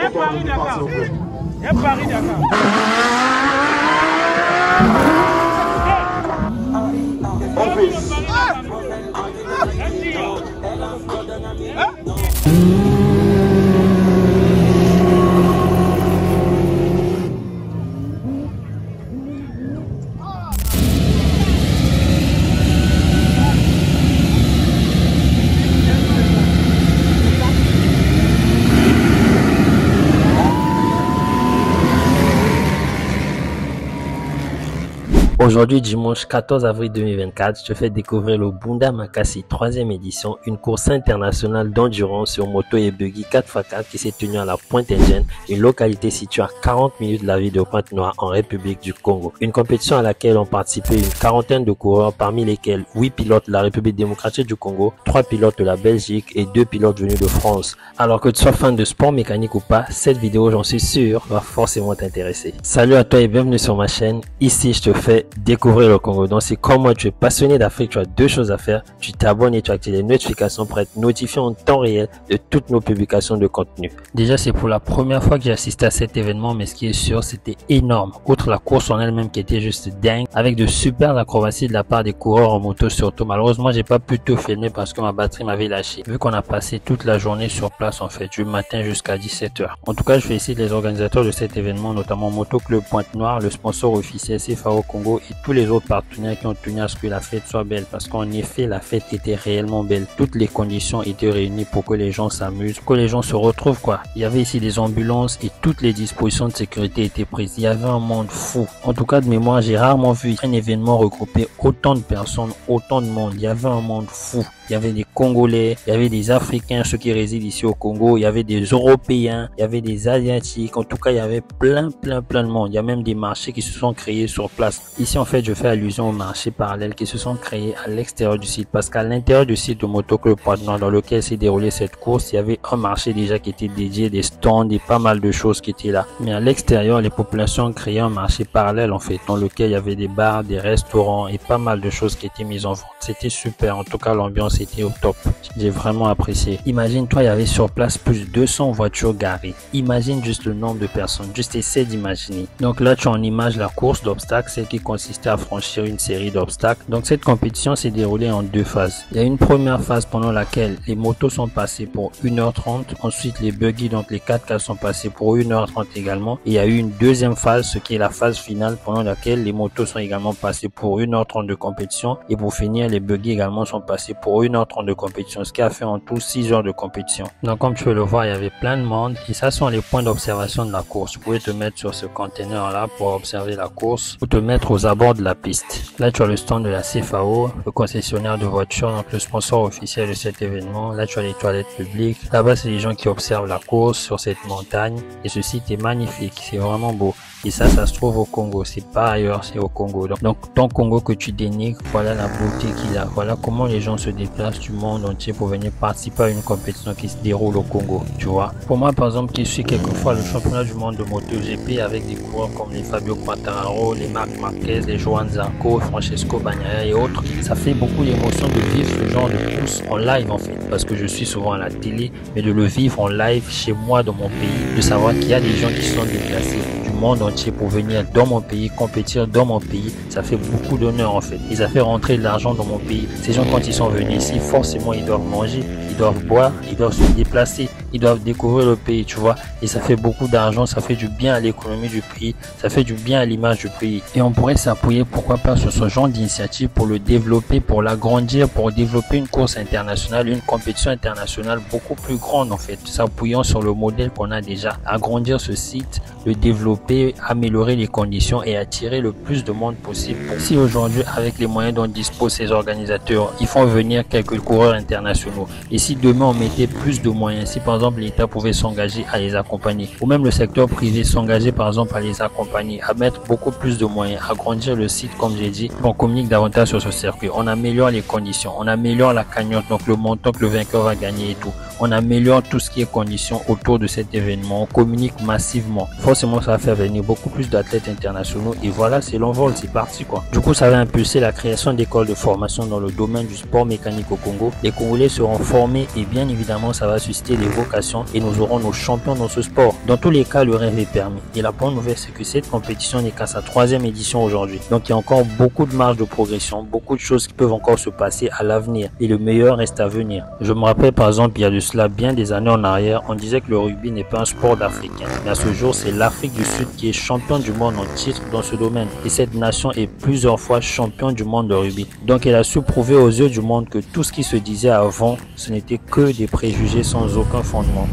Paris-Dakar. Il y a Paris-Dakar. Aujourd'hui, dimanche 14 avril 2024, je te fais découvrir le Bunda Makassi 3e édition, une course internationale d'endurance sur moto et buggy 4x4 qui s'est tenue à la Pointe-Indienne, une localité située à 40 minutes de la ville de Pointe-Noire en République du Congo. Une compétition à laquelle ont participé une quarantaine de coureurs, parmi lesquels 8 pilotes de la République démocratique du Congo, 3 pilotes de la Belgique et 2 pilotes venus de France. Alors que tu sois fan de sport mécanique ou pas, cette vidéo, j'en suis sûr, va forcément t'intéresser. Salut à toi et bienvenue sur ma chaîne. Ici, je te fais découvrir le Congo. Donc si comme moi tu es passionné d'Afrique, tu as deux choses à faire. Tu t'abonnes et tu actives les notifications pour être notifié en temps réel de toutes nos publications de contenu. Déjà, c'est pour la première fois que j'ai assisté à cet événement, mais ce qui est sûr, c'était énorme. Outre la course en elle-même qui était juste dingue, avec de super acrobaties de la part des coureurs en moto surtout. Malheureusement, j'ai pas pu tout filmer parce que ma batterie m'avait lâché. Vu qu'on a passé toute la journée sur place en fait, du matin jusqu'à 17 h. En tout cas, je félicite les organisateurs de cet événement, notamment Moto Club Pointe-Noire, le sponsor officiel CFAO Congo et tous les autres partenaires qui ont tenu à ce que la fête soit belle, parce qu'en effet la fête était réellement belle. Toutes les conditions étaient réunies pour que les gens s'amusent, que les gens se retrouvent quoi. Il y avait ici des ambulances et toutes les dispositions de sécurité étaient prises. Il y avait un monde fou. En tout cas de mémoire, j'ai rarement vu un événement regrouper autant de personnes, autant de monde. Il y avait un monde fou. Il y avait des Congolais, il y avait des Africains, ceux qui résident ici au Congo, il y avait des Européens, il y avait des Asiatiques. En tout cas, il y avait plein de monde. Il y a même des marchés qui se sont créés sur place. Ici, en fait, je fais allusion aux marchés parallèles qui se sont créés à l'extérieur du site. Parce qu'à l'intérieur du site de Moto Club Pointe-Noire, dans lequel s'est déroulée cette course, il y avait un marché déjà qui était dédié, des stands et pas mal de choses qui étaient là. Mais à l'extérieur, les populations ont créé un marché parallèle, en fait, dans lequel il y avait des bars, des restaurants et pas mal de choses qui étaient mises en vente. C'était super. En tout cas, l'ambiance était au top. J'ai vraiment apprécié. Imagine, toi, il y avait sur place plus de 200 voitures garées. Imagine juste le nombre de personnes. Juste essaie d'imaginer. Donc là, tu as en image la course d'obstacles, celle qui consistait à franchir une série d'obstacles. Donc cette compétition s'est déroulée en deux phases. Il y a une première phase pendant laquelle les motos sont passées pour 1h30. Ensuite, les buggy, donc les 4x4 sont passés pour 1h30 également. Et il y a eu une deuxième phase, ce qui est la phase finale, pendant laquelle les motos sont également passées pour 1h30 de compétition. Et pour finir, les buggy également sont passés pour 1h30 de compétition, ce qui a fait en tout 6 heures de compétition. Donc comme tu peux le voir, il y avait plein de monde et ça sont les points d'observation de la course. Tu pouvais te mettre sur ce conteneur là pour observer la course ou te mettre aux abords de la piste. Là tu as le stand de la CFAO, le concessionnaire de voitures, donc le sponsor officiel de cet événement. Là tu as les toilettes publiques. Là-bas c'est les gens qui observent la course sur cette montagne et ce site est magnifique, c'est vraiment beau. Et ça se trouve au Congo, c'est pas ailleurs, c'est au Congo. Donc ton Congo que tu dénigres, voilà la beauté qu'il a. Voilà comment les gens se déplacent du monde entier pour venir participer à une compétition qui se déroule au Congo, tu vois. Pour moi, par exemple, qui suis quelquefois le championnat du monde de MotoGP avec des coureurs comme les Fabio Quartararo, les Marc Marquez, les Joan Zarco, Francesco Bagnaia et autres, ça fait beaucoup d'émotion de vivre ce genre de course en live en fait, parce que je suis souvent à la télé, mais de le vivre en live chez moi dans mon pays, de savoir qu'il y a des gens qui sont déplacés du monde entier pour venir dans mon pays, compétir dans mon pays, ça fait beaucoup d'honneur en fait. Et ça fait rentrer de l'argent dans mon pays. Ces gens, quand ils sont venus ici, forcément ils doivent manger, ils doivent boire, ils doivent se déplacer, ils doivent découvrir le pays, tu vois. Et ça fait beaucoup d'argent, ça fait du bien à l'économie du pays, ça fait du bien à l'image du pays. Et on pourrait s'appuyer, pourquoi pas, sur ce genre d'initiative pour le développer, pour l'agrandir, pour développer une course internationale, une compétition internationale beaucoup plus grande en fait, s'appuyant sur le modèle qu'on a déjà. Agrandir ce site, le développer, améliorer les conditions et attirer le plus de monde possible. Si aujourd'hui, avec les moyens dont disposent ces organisateurs, ils font venir quelques coureurs internationaux, et si demain on mettait plus de moyens, si par exemple l'État pouvait s'engager à les accompagner, ou même le secteur privé s'engager par exemple à les accompagner, à mettre beaucoup plus de moyens, à agrandir le site comme j'ai dit, on communique davantage sur ce circuit, on améliore les conditions, on améliore la cagnotte, donc le montant que le vainqueur va gagner et tout. on améliore tout ce qui est conditions autour de cet événement, on communique massivement. Forcément, ça va faire venir beaucoup plus d'athlètes internationaux et voilà, c'est l'envol, c'est parti quoi. Du coup, ça va impulser la création d'écoles de formation dans le domaine du sport mécanique au Congo. Les Congolais seront formés et bien évidemment, ça va susciter les vocations et nous aurons nos champions dans ce sport. Dans tous les cas, le rêve est permis. Et la bonne nouvelle, c'est que cette compétition n'est qu'à sa 3e édition aujourd'hui. Donc, il y a encore beaucoup de marge de progression, beaucoup de choses qui peuvent encore se passer à l'avenir et le meilleur reste à venir. Je me rappelle par exemple, il y a de cela bien des années en arrière, on disait que le rugby n'est pas un sport d'Africains. Mais à ce jour, c'est l'Afrique du Sud qui est champion du monde en titre dans ce domaine. Et cette nation est plusieurs fois champion du monde de rugby. Donc, elle a su prouver aux yeux du monde que tout ce qui se disait avant, ce n'était que des préjugés sans aucun fondement.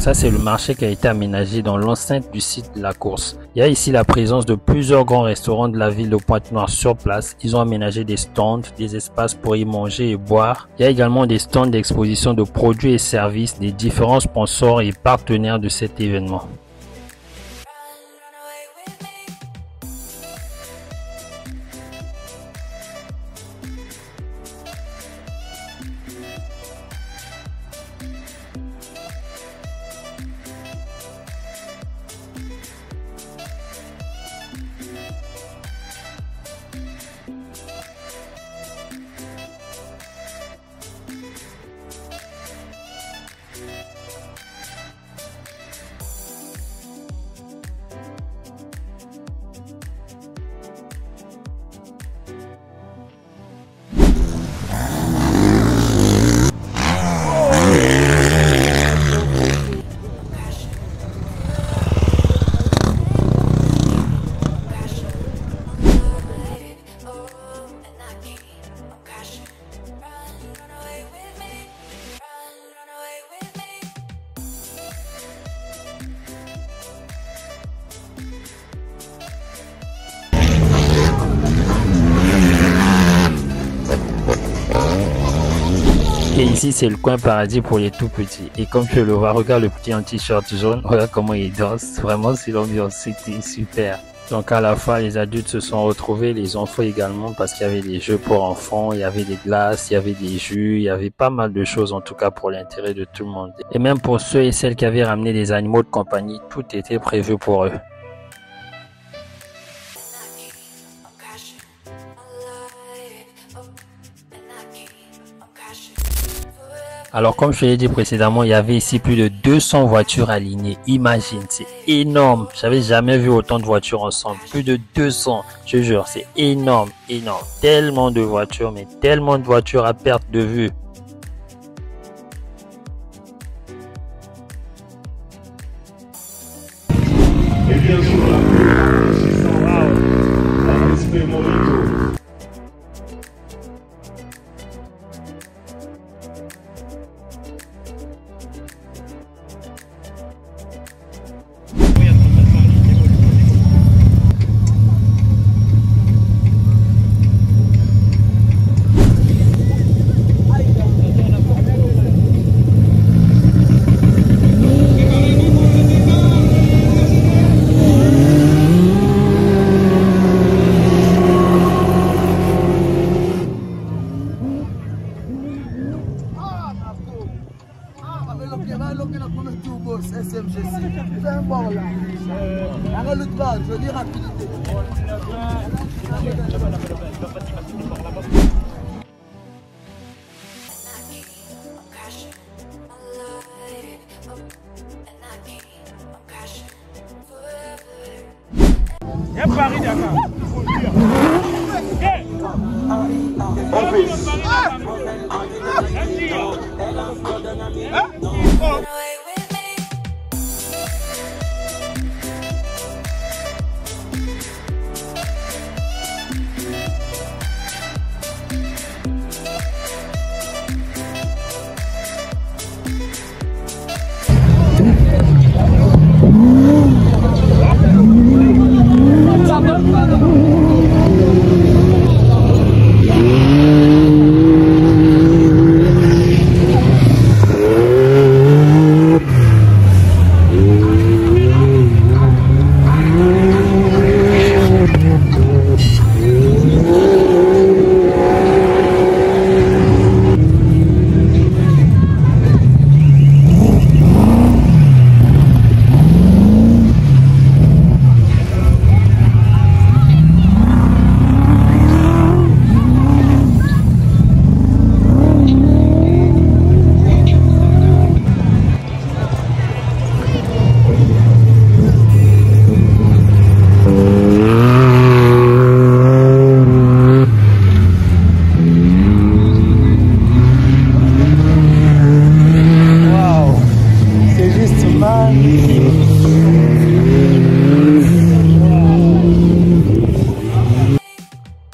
Ça, c'est le marché qui a été aménagé dans l'enceinte du site de la course. Il y a ici la présence de plusieurs grands restaurants de la ville de Pointe-Noire sur place. Ils ont aménagé des stands, des espaces pour y manger et boire. Il y a également des stands d'exposition de produits et services des différents sponsors et partenaires de cet événement. Et ici, c'est le coin paradis pour les tout petits. Et comme tu le vois, regarde le petit en t-shirt jaune, regarde comment il danse. Vraiment, c'est l'ambiance, c'était super. Donc à la fois, les adultes se sont retrouvés, les enfants également, parce qu'il y avait des jeux pour enfants, il y avait des glaces, il y avait des jus, il y avait pas mal de choses en tout cas pour l'intérêt de tout le monde. Et même pour ceux et celles qui avaient ramené des animaux de compagnie, tout était prévu pour eux. Alors comme je l'ai dit précédemment, il y avait ici plus de 200 voitures alignées. Imagine, c'est énorme. J'avais jamais vu autant de voitures ensemble. Plus de 200, je te jure, c'est énorme, énorme. Tellement de voitures, mais tellement de voitures à perte de vue. Et bien sûr, respect Morito. Il y a Paris-Dakar.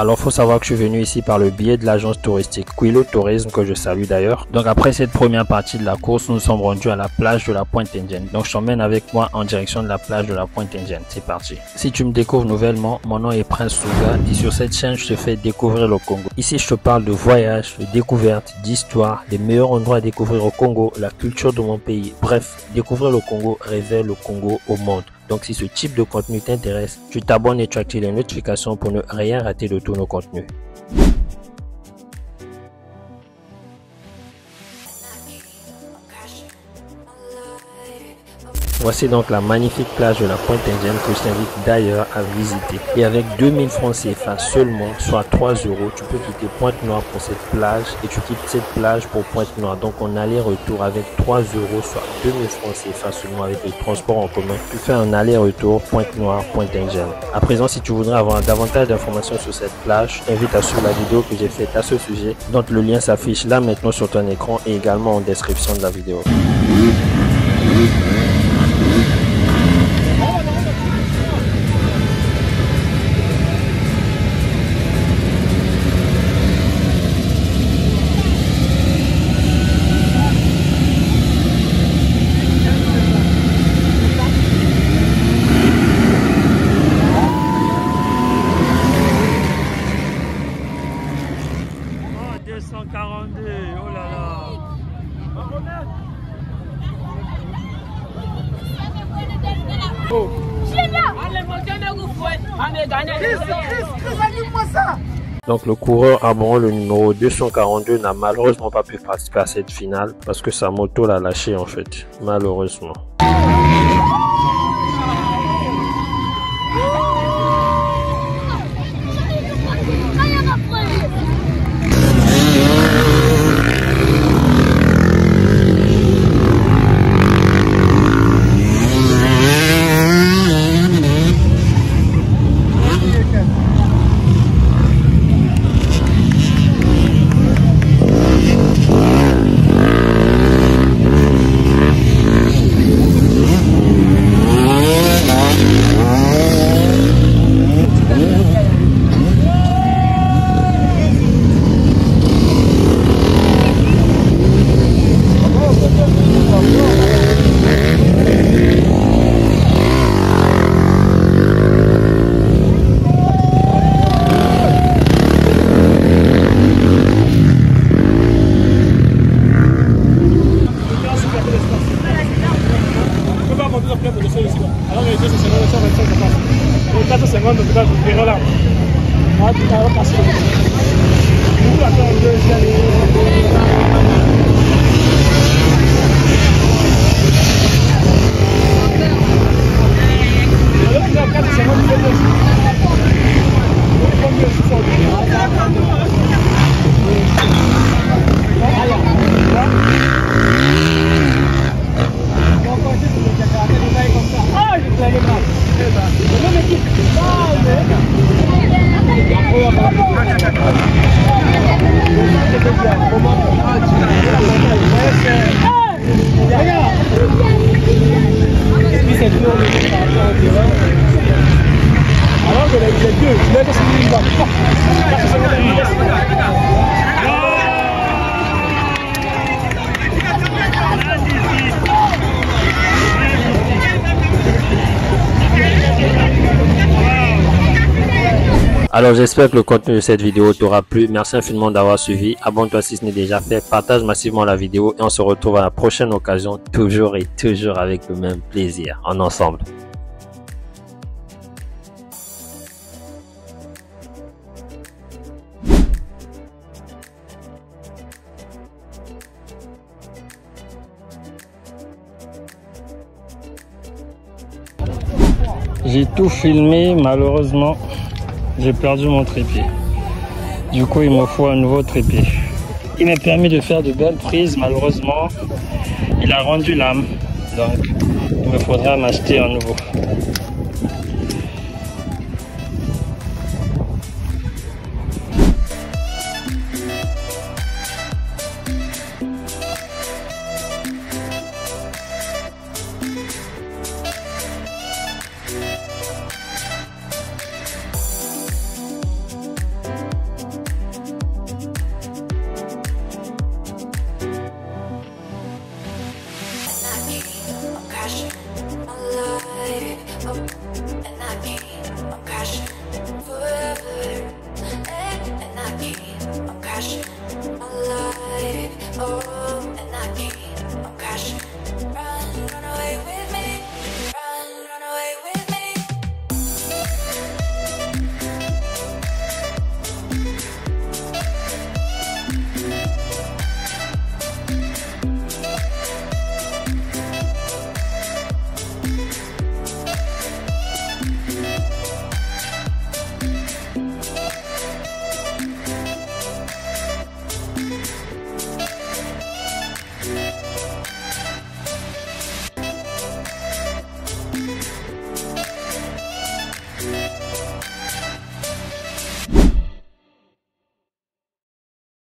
Alors faut savoir que je suis venu ici par le biais de l'agence touristique Quilo Tourisme, que je salue d'ailleurs. Donc après cette première partie de la course, nous sommes rendus à la plage de la Pointe Indienne. Donc je t'emmène avec moi en direction de la plage de la Pointe Indienne. C'est parti. Si tu me découvres nouvellement, mon nom est Prince Souga et sur cette chaîne je te fais découvrir le Congo. Ici je te parle de voyage, de découverte, d'histoire, des meilleurs endroits à découvrir au Congo, la culture de mon pays. Bref, découvrir le Congo révèle le Congo au monde. Donc si ce type de contenu t'intéresse, tu t'abonnes et tu actives les notifications pour ne rien rater de tous nos contenus. Voici donc la magnifique plage de la Pointe Indienne que je t'invite d'ailleurs à visiter. Et avec 2000 francs CFA seulement, soit 3 €, tu peux quitter Pointe-Noire pour cette plage et tu quittes cette plage pour Pointe-Noire. Donc en aller-retour avec 3 €, soit 2000 francs CFA seulement avec le transport en commun. Tu fais un aller-retour Pointe-Noire, Pointe Indienne. À présent, si tu voudrais avoir davantage d'informations sur cette plage, je t'invite à suivre la vidéo que j'ai faite à ce sujet. Donc le lien s'affiche là maintenant sur ton écran et également en description de la vidéo. Oh là là. Oh. Donc le coureur Abron, le numéro 242, n'a malheureusement pas pu participer à cette finale parce que sa moto l'a lâché en fait, malheureusement. Alors j'espère que le contenu de cette vidéo t'aura plu. Merci infiniment d'avoir suivi. Abonne-toi si ce n'est déjà fait. Partage massivement la vidéo et on se retrouve à la prochaine occasion. Toujours et toujours avec le même plaisir en ensemble. J'ai tout filmé, malheureusement. J'ai perdu mon trépied. Du coup, il me faut un nouveau trépied. Il m'a permis de faire de belles prises. Malheureusement, il a rendu l'âme. Donc, il me faudra m'acheter un nouveau. and I keep on crashing forever, and I keep on crashing.